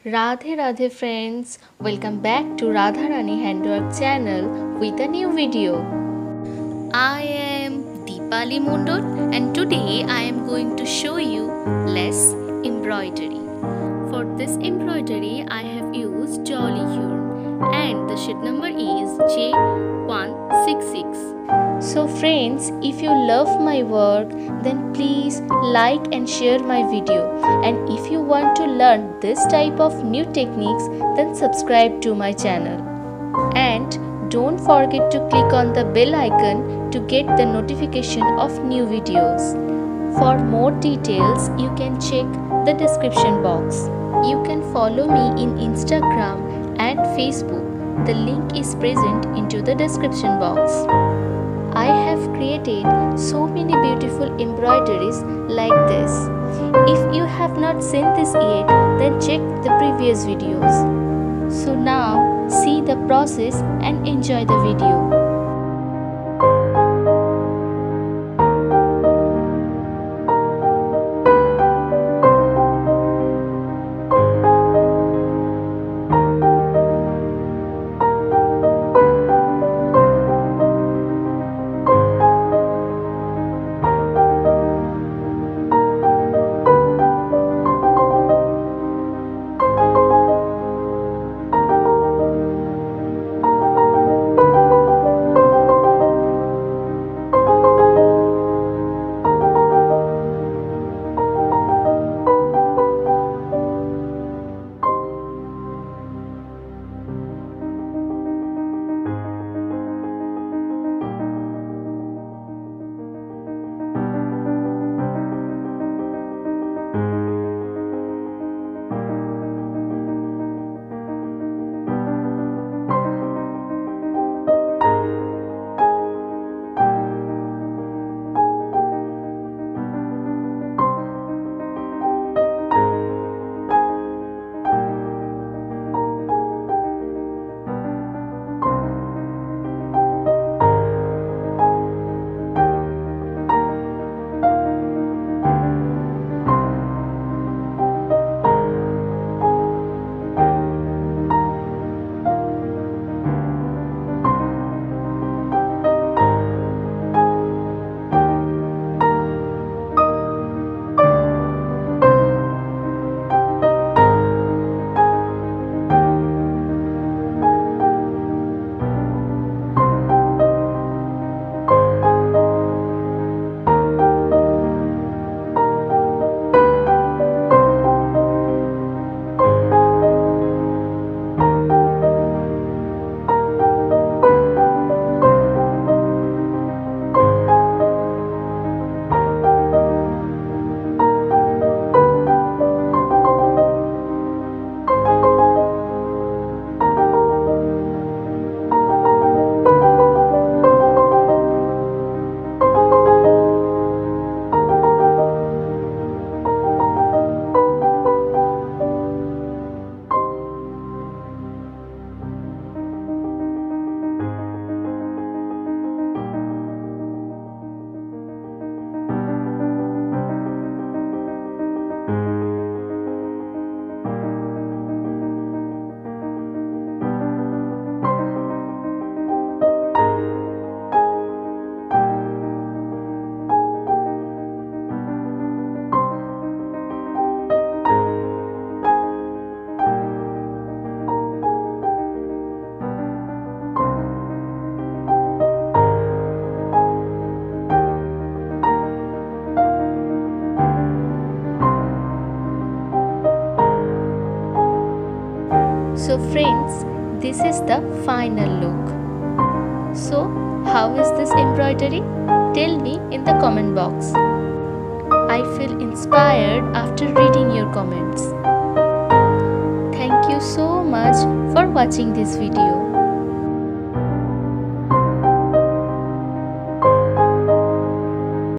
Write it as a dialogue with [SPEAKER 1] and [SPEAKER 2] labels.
[SPEAKER 1] Radhe Radhe friends, welcome back to Radha Rani Handwork channel with a new video. I am Deepali Mondol and today I am going to show you lace embroidery. For this embroidery I have used jolly yarn and the sheet number is J166. So friends, if you love my work then please like and share my video, and if you want to learn this type of new techniques then subscribe to my channel. And don't forget to click on the bell icon to get the notification of new videos. For more details, you can check the description box. You can follow me in Instagram and Facebook. The link is present into the description box. I have created so many beautiful embroideries like this. If you have not seen this yet, then check the previous videos. So now, see the process and enjoy the video. So friends, this is the final look. So how is this embroidery? Tell me in the comment box. I feel inspired after reading your comments. Thank you so much for watching this video.